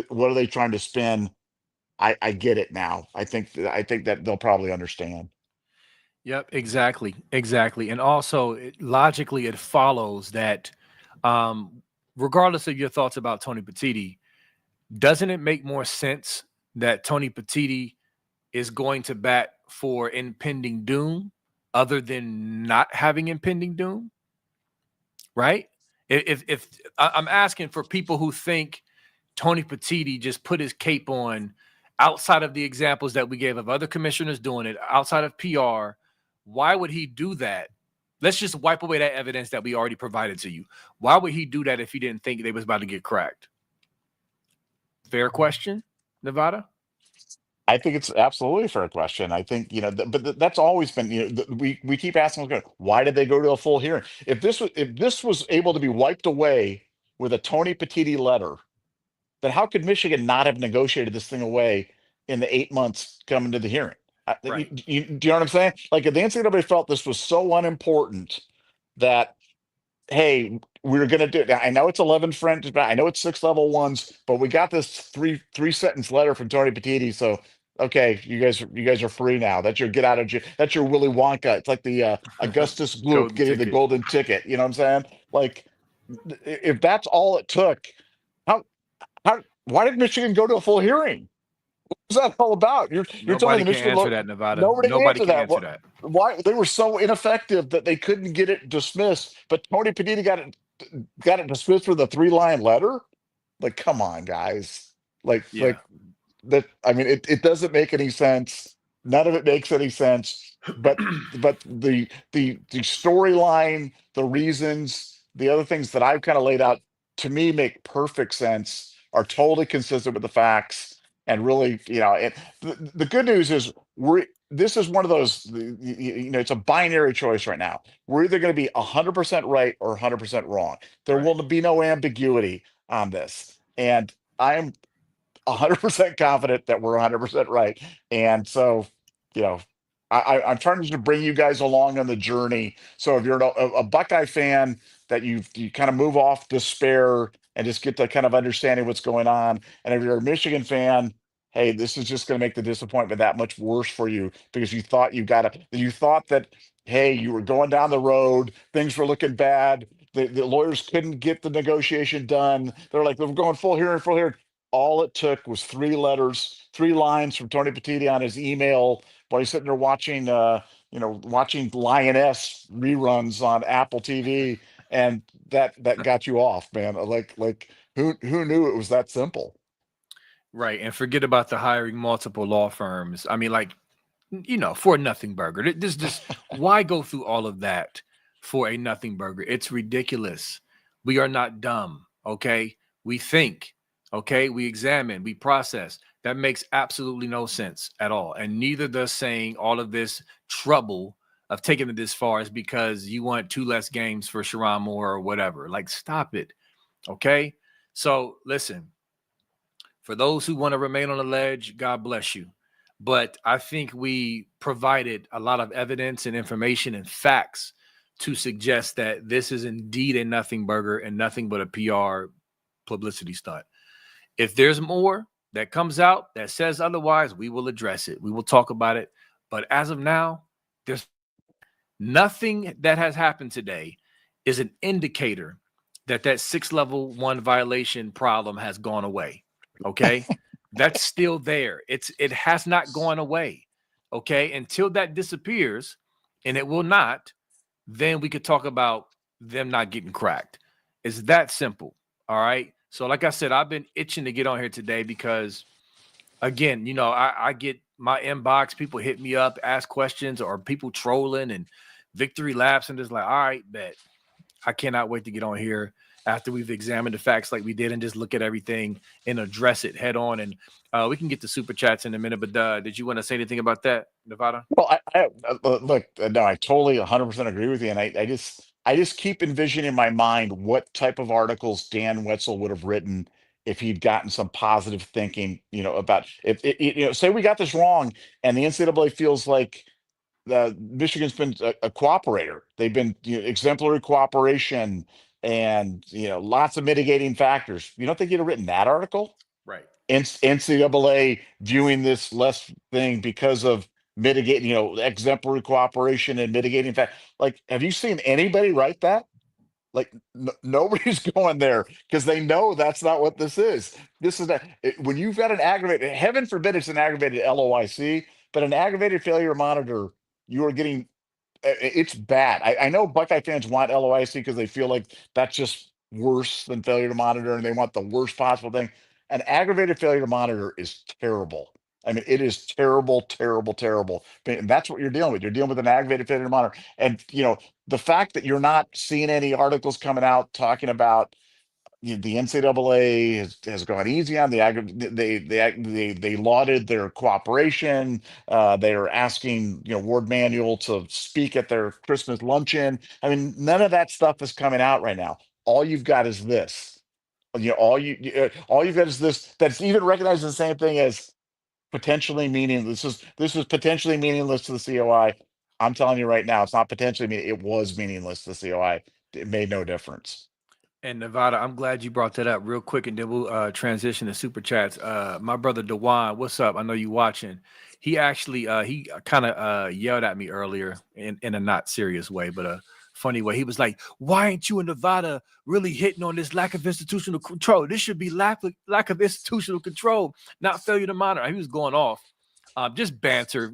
What are they trying to spin? I get it now. I think that they'll probably understand. Yep, exactly, exactly. And also, logically, it follows that, um, regardless of your thoughts about Tony Petiti, doesn't it make more sense that Tony Petiti is going to bat for impending doom, other than not having impending doom? Right? If I'm asking for people who think Tony Petiti just put his cape on outside of the examples that we gave of other commissioners doing it, outside of PR, why would he do that? Let's just wipe away that evidence that we already provided to you. Why would he do that if he didn't think they was about to get cracked? Fair question, Nevada? I think it's absolutely a fair question. I think, that's always been, we keep asking, okay, why did they go to a full hearing? If this was able to be wiped away with a Tony Petiti letter, then how could Michigan not have negotiated this thing away in the 8 months coming to the hearing? Right. Do you know what I'm saying? Like, if the NCAA felt this was so unimportant that, hey, we're gonna do it. I know it's 11 French, but I know it's 6 level 1s, but we got this three sentence letter from Tony Petiti. So okay, you guys are free now. That's your get out of jail. That's your Willy Wonka. It's like the Augustus Gloop Golden getting the ticket. golden ticket. You know what I'm saying? Like, if that's all it took, how why did Michigan go to a full hearing? What's that all about? You're telling me Nobody the can Michigan answer that, Nevada. nobody can Nobody answer can that. answer that. Why they were so ineffective that they couldn't get it dismissed, but Tony Petiti got it dismissed with a 3-line letter? Like, come on, guys. Yeah. Like that. I mean, it doesn't make any sense. None of it makes any sense. But the storyline, the reasons, the other things that I've kind of laid out to me make perfect sense, are totally consistent with the facts, and really, the good news is this is one of those, it's a binary choice right now. We're either going to be 100% right or 100% wrong. There Right. will be no ambiguity on this, and I am 100% confident that we're 100% right. And so, you know, I'm trying to bring you guys along on the journey. So if you're a Buckeye fan, that you kind of move off despair and just get the kind of understanding what's going on. And if you're a Michigan fan, hey, this is just going to make the disappointment that much worse for you, because you thought that, hey, you were going down the road, things were looking bad. The lawyers couldn't get the negotiation done. They're like, we're going full hearing, full hearing. All it took was 3 letters, 3 lines from Tony Petiti on his email while he's sitting there watching, watching Lioness reruns on Apple TV, and that got you off, man. Like who knew it was that simple? Right. And forget about the hiring multiple law firms. I mean, like, for a nothing burger. This just why go through all of that for a nothing burger? It's ridiculous. We are not dumb. Okay. We think. Okay. We examine, we process. That makes absolutely no sense at all. And neither does saying all of this trouble of taking it this far is because you want 2 less games for Sherrone Moore or whatever. Like, stop it. Okay. So listen, for those who want to remain on the ledge, God bless you. But I think we provided a lot of evidence and information and facts to suggest that this is indeed a nothing burger and nothing but a PR publicity stunt. If there's more that comes out that says otherwise, we will address it. We will talk about it. But as of now, there's nothing that has happened today is an indicator that 6-level 1 violation problem has gone away. Okay. That's still there. It has not gone away. Okay. Until that disappears, and it will not, then we could talk about them not getting cracked. It's that simple. All right. So, like I said, I've been itching to get on here today because, again, I get my inbox, people hit me up, ask questions, or people trolling and victory laps, and just like, all right, bet. I cannot wait to get on here after we've examined the facts like we did and just look at everything and address it head on. And we can get to super chats in a minute. But did you want to say anything about that, Nevada? Well, look, no, I totally 100% agree with you, and I just keep envisioning in my mind what type of articles Dan Wetzel would have written if he'd gotten some positive thinking, about if say we got this wrong, and the NCAA feels like the Michigan's been a cooperator. They've been, exemplary cooperation, and lots of mitigating factors. You don't think he'd have written that article? Right. NCAA viewing this less thing because of mitigating, exemplary cooperation and mitigating fact. Like, have you seen anybody write that? Like, nobody's going there because they know that's not what this is. This is when you've got an aggravated, heaven forbid it's an aggravated LOIC, but an aggravated failure monitor, you are getting it's bad. I know Buckeye fans want LOIC because they feel like that's just worse than failure to monitor, and they want the worst possible thing. An aggravated failure to monitor is terrible. I mean, it is terrible, terrible, terrible. And that's what you're dealing with. You're dealing with an aggravated failure to monitor. And the fact that you're not seeing any articles coming out talking about, the NCAA has gone easy on they lauded their cooperation. They are asking, Ward Manuel to speak at their Christmas luncheon. I mean, none of that stuff is coming out right now. All you've got is this. All you've got is this. That's even recognized as the same thing as potentially meaningless. This is potentially meaningless to the COI. I'm telling you right now, it's not potentially mean. It was meaningless to the COI. It made no difference. And Nevada, I'm glad you brought that up real quick, and then we'll transition to super chats. My brother Dewan, what's up? I know you watching. He actually he kind of yelled at me earlier in a not serious way, but a funny way. He was like, "Why ain't you in Nevada really hitting on this lack of institutional control? This should be lack of institutional control, not failure to monitor." He was going off, just banter.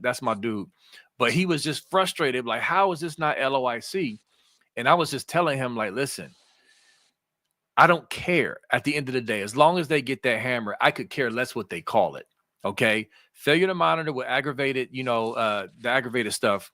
That's my dude. But he was just frustrated, like, how is this not LOIC? And I was just telling him, like, listen, I don't care at the end of the day. As long as they get that hammer, I could care less what they call it. Okay. Failure to monitor with aggravated, the aggravated stuff,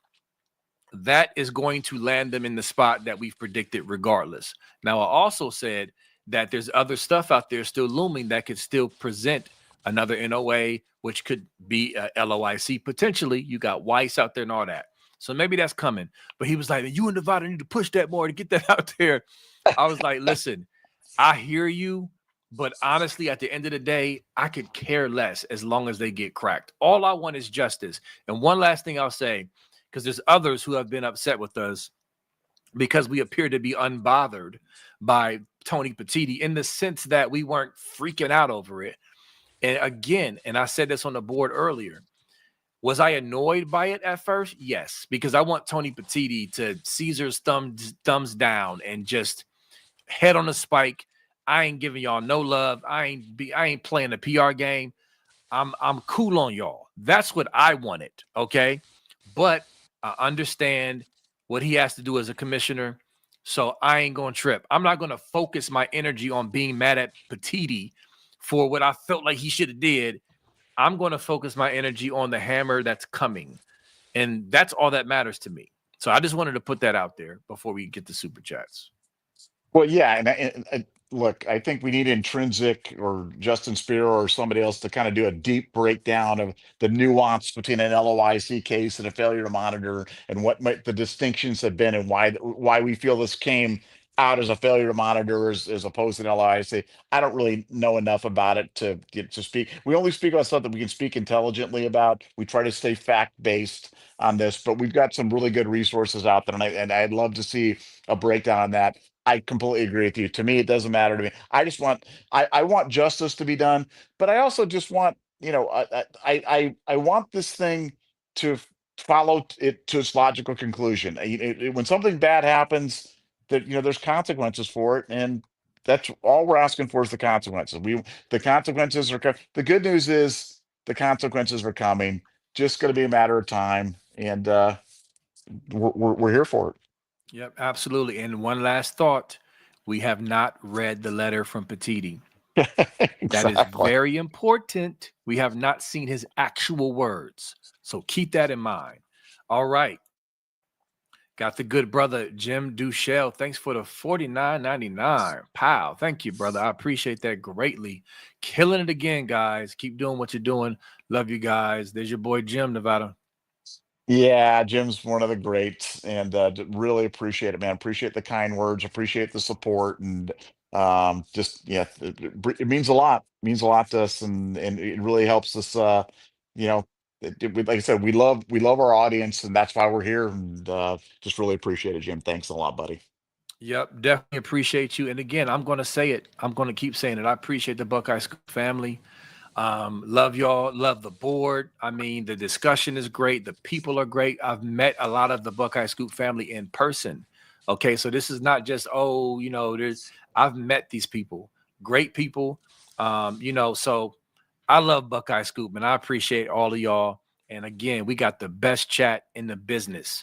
that is going to land them in the spot that we've predicted regardless. Now, I also said that there's other stuff out there still looming that could still present another NOA, which could be a LOIC potentially. You got WEISS out there and all that. So maybe that's coming. But he was like, you and Nevada need to push that more to get that out there. I was like, listen, I hear you, but honestly, at the end of the day, I could care less as long as they get cracked. All I want is justice. And one last thing I'll say, because there's others who have been upset with us because we appear to be unbothered by Tony Petiti in the sense that we weren't freaking out over it. And again, and I said this on the board earlier, was I annoyed by it at first? Yes, because I want Tony Petiti to Caesar's thumbs down and just head on the spike. I ain't giving y'all no love. I ain't playing the PR game. I'm cool on y'all. That's what I wanted. Okay. But I understand what he has to do as a commissioner. So I ain't gonna trip. I'm not gonna focus my energy on being mad at Petiti for what I felt like he should have did. I'm gonna focus my energy on the hammer that's coming. And that's all that matters to me. So I just wanted to put that out there before we get to super chats. Well, yeah, and look, I think we need Intrinsic or Justin Spear or somebody else to kind of do a deep breakdown of the nuance between an LOIC case and a failure to monitor, and what might the distinctions have been, and why we feel this came out as a failure to monitor as opposed to an LOIC. I don't really know enough about it to get to speak. We only speak about stuff that we can speak intelligently about. We try to stay fact based on this, but we've got some really good resources out there, and I'd love to see a breakdown on that. I completely agree with you. To me, it doesn't matter to me. I want justice to be done, but I also just want, I want this thing to follow it to its logical conclusion. When something bad happens, that there's consequences for it, and that's all we're asking for is the consequences. The consequences are the good news is the consequences are coming. Just going to be a matter of time, and we're here for Yep, absolutely. And one last thought. We have not read the letter from Petiti. it. That is Exactly. very important. We have not seen his actual words. So keep that in mind. All right. Got the good brother Jim Duchelle. Thanks for the $49.99. Pow. Thank you, brother. I appreciate that greatly. Killing it again, guys. Keep doing what you're doing. Love you guys. There's your boy Jim, Nevada. Yeah, Jim's one of the greats, and really appreciate it, man. Appreciate the kind words, appreciate the support, and just yeah, it means a lot. Means a lot to us, and it really helps us. You know, like I said, we love our audience, and that's why we're here. And just really appreciate it, Jim. Thanks a lot, buddy. Yep, definitely appreciate you. And again, I'm going to say it. I'm going to keep saying it. I appreciate the Buckeye School family. Love y'all. Love the board. I mean, the discussion is great. The people are great. I've met a lot of the Buckeye Scoop family in person. Okay, so this is not just I've met these people, great people. So I love Buckeye Scoop, and I appreciate all of y'all. And again, we got the best chat in the business,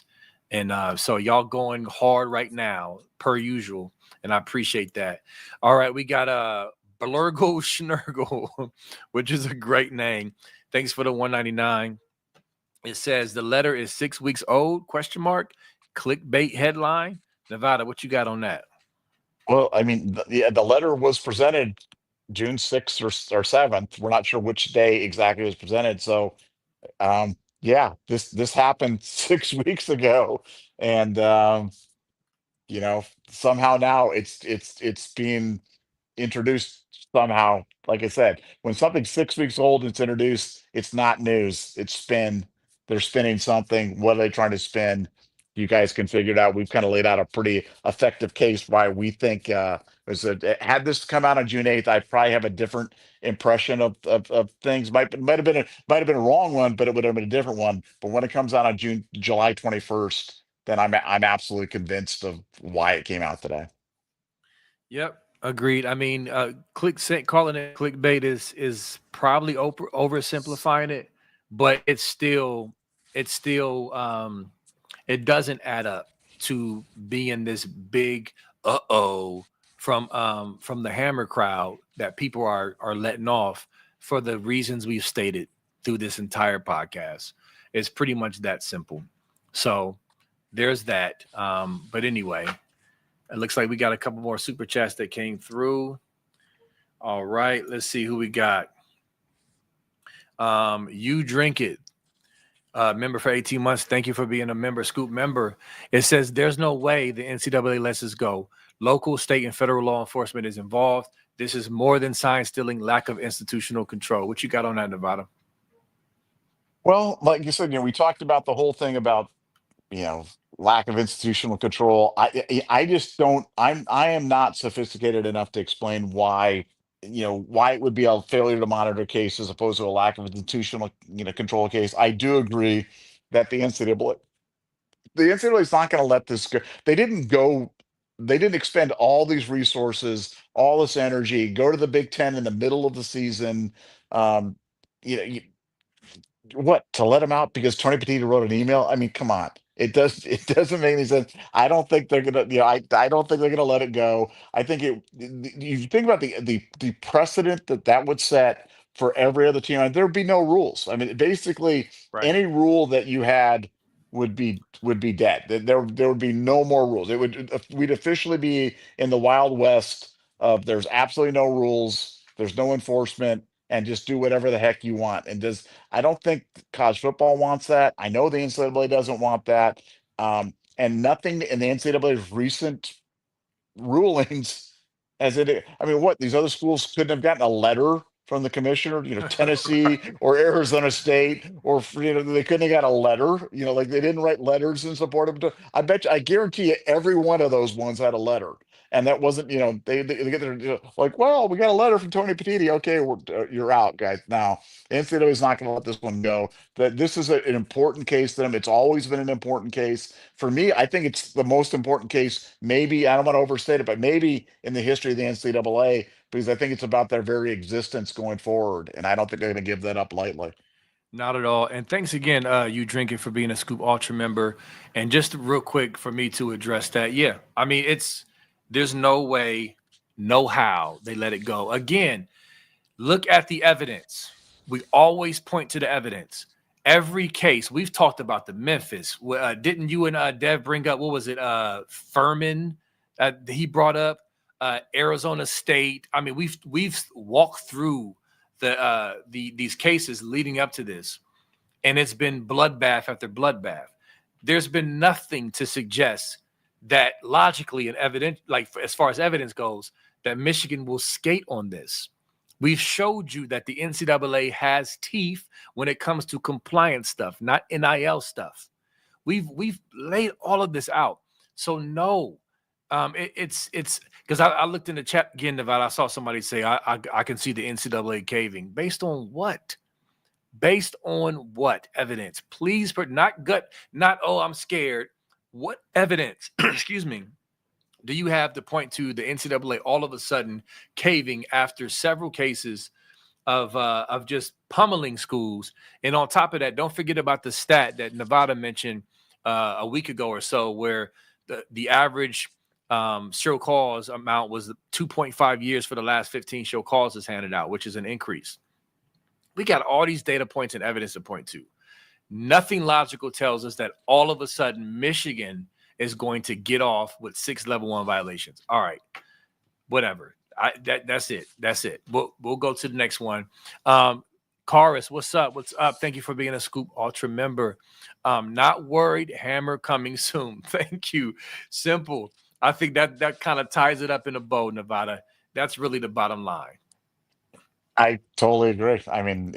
and so y'all going hard right now, per usual, and I appreciate that. All right, we got Blurgle Schnurgle, which is a great name. Thanks for the 199. It says the letter is 6 weeks old, question mark, clickbait headline. Nevada, what you got on that? Well, I mean, yeah, the letter was presented June 6th or 7th. We're not sure which day exactly it was presented. So, yeah, this happened 6 weeks ago, and somehow now it's being introduced somehow. Like I said, when something's 6 weeks old and it's introduced, it's not news. It's spin. They're spinning something. What are they trying to spin? You guys can figure it out. We've kind of laid out a pretty effective case why we think had this come out on June 8th, I'd probably have a different impression of things. Might have been a wrong one, but it would have been a different one. But when it comes out on July 21st, then I'm absolutely convinced of why it came out today. Yep, agreed. I mean, calling it clickbait is probably oversimplifying it, but it's still it doesn't add up to being this big from the hammer crowd that people are letting off for the reasons we've stated through this entire podcast. It's pretty much that simple. So there's that. But anyway, it looks like we got a couple more super chats that came through. All right, let's see who we got. You drink it. Member for 18 months. Thank you for being a member, Scoop member. It says there's no way the NCAA lets us go. Local, state, and federal law enforcement is involved. This is more than sign stealing, lack of institutional control. What you got on that, Nevada? Well, like you said, we talked about the whole thing about you know lack of institutional control. I just don't. I am not sophisticated enough to explain why it would be a failure to monitor case as opposed to a lack of institutional control case. I do agree that the NCAA is not going to let this go. They didn't expend all these resources, all this energy, go to the Big Ten in the middle of the season. Um, you know, what, to let him out because Tony Petiti wrote an email? I mean, come on. It doesn't make any sense. I don't think they're gonna, I don't think they're gonna let it go. I think you think about the precedent that would set for every other team, and there'd be no rules. I mean, basically Right. any rule that you had would be dead. There would be no more rules. We'd officially be in the Wild West of there's absolutely no rules, there's no enforcement, and just do whatever the heck you want. I don't think college football wants that. I know the NCAA doesn't want that. And nothing in the NCAA's recent rulings I mean, what, these other schools couldn't have gotten a letter from the commissioner, Tennessee Right. or Arizona State, or they couldn't have got a letter, like they didn't write letters in support of. I bet you, I guarantee you, every one of those ones had a letter, and that wasn't, they get their like, well, we got a letter from Tony Petiti. Okay, you're out, guys. Now, NCAA is not going to let this one go. That this is an important case to them. It's always been an important case for me. I think it's the most important case. Maybe I don't want to overstate it, but maybe in the history of the NCAA, because I think it's about their very existence going forward, and I don't think they're going to give that up lightly. Not at all. And thanks again, you drinking, for being a Scoop Ultra member. And just real quick for me to address that. Yeah. I mean, there's no way, no how they let it go. Again, look at the evidence. We always point to the evidence. Every case we've talked about the Memphis. Didn't you and Dev bring up, what was it? Furman. He brought up Arizona State. I mean, we've walked through these cases leading up to this, and it's been bloodbath after bloodbath. There's been nothing to suggest that logically and evident, like as far as evidence goes, that Michigan will skate on this. We've showed you that the NCAA has teeth when it comes to compliance stuff, not NIL stuff. We've laid all of this out. So no, it's because I looked in the chat again, Nevada. I saw somebody say I can see the NCAA caving. Based on what? Based on what evidence? Please, not gut, not oh I'm scared. What evidence? Excuse me. Do you have to point to the NCAA all of a sudden caving after several cases of just pummeling schools? And on top of that, don't forget about the stat that Nevada mentioned a week ago or so, where the average show cause amount was 2.5 years for the last 15 show causes handed out, which is an increase. We got all these data points and evidence to point to. Nothing logical tells us that all of a sudden Michigan is going to get off with 6 level 1 violations. All right, whatever. That's it. That's it. We'll go to the next one. Karis, what's up? What's up? Thank you for being a Scoop Ultra member. Not worried. Hammer coming soon. Thank you. Simple. I think that kind of ties it up in a bow, Nevada. That's really the bottom line. I totally agree. I mean,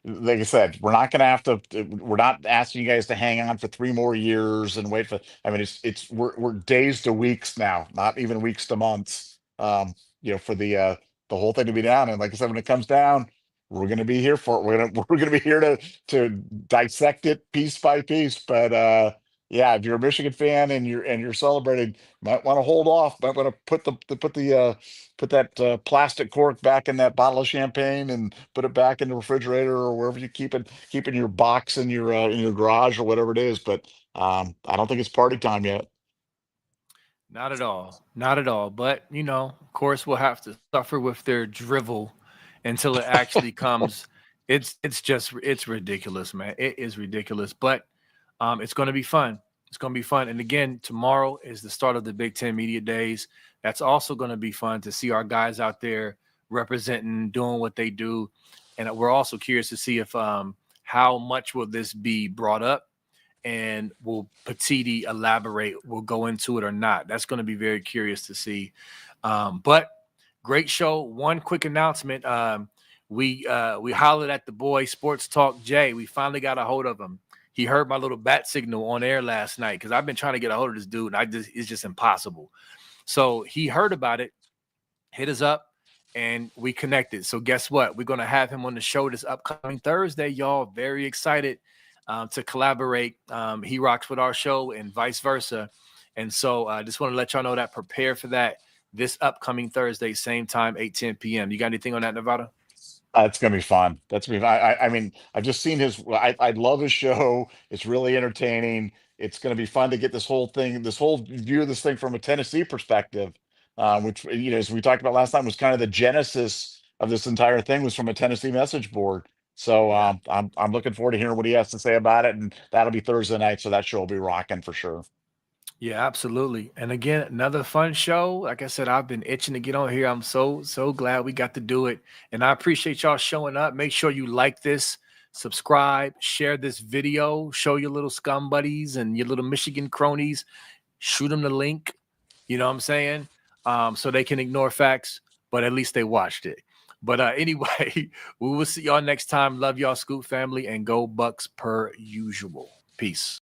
like I said, we're not going to have to. We're not asking you guys to hang on for 3 more years and wait for. I mean, we're days to weeks now, not even weeks to months. For the whole thing to be down. And like I said, when it comes down, we're going to be here for it. We're gonna be here to dissect it piece by piece. But yeah, if you're a Michigan fan and you're celebrating, might want to hold off. Might want to put that plastic cork back in that bottle of champagne and put it back in the refrigerator or wherever you keep in your box in your garage or whatever it is. But I don't think it's party time yet. Not at all. Not at all. But, of course, we'll have to suffer with their drivel until it actually comes. It's ridiculous, man. It is ridiculous. But it's going to be fun. It's going to be fun. And again, tomorrow is the start of the Big Ten Media Days. That's also going to be fun to see our guys out there representing, doing what they do. And we're also curious to see if how much will this be brought up, and will Petiti elaborate, will go into it or not. That's going to be very curious to see. But great show. One quick announcement. We hollered at the boy Sports Talk Jay. We finally got a hold of him. He heard my little bat signal on air last night, because I've been trying to get a hold of this dude, and it's just impossible. So he heard about it, hit us up, and we connected. So guess what? We're going to have him on the show this upcoming Thursday, y'all. Very excited to collaborate. He rocks with our show and vice versa. And so I just want to let y'all know that prepare for that this upcoming Thursday, same time, 8:10 p.m. You got anything on that, Nevada? It's gonna be fun. That's gonna be. I mean, I've just seen his. I love his show. It's really entertaining. It's gonna be fun to get this whole view of this thing from a Tennessee perspective, which as we talked about last time, was kind of the genesis of this entire thing, was from a Tennessee message board. So Yeah. I'm looking forward to hearing what he has to say about it, and that'll be Thursday night. So that show will be rocking for sure. Yeah, absolutely. And again, another fun show. Like I said, I've been itching to get on here. I'm so glad we got to do it. And I appreciate y'all showing up. Make sure you like this, subscribe, share this video, show your little scum buddies and your little Michigan cronies. Shoot them the link. You know what I'm saying? So they can ignore facts, but at least they watched it. But anyway, we will see y'all next time. Love y'all, Scoop family, and go Bucks per usual. Peace.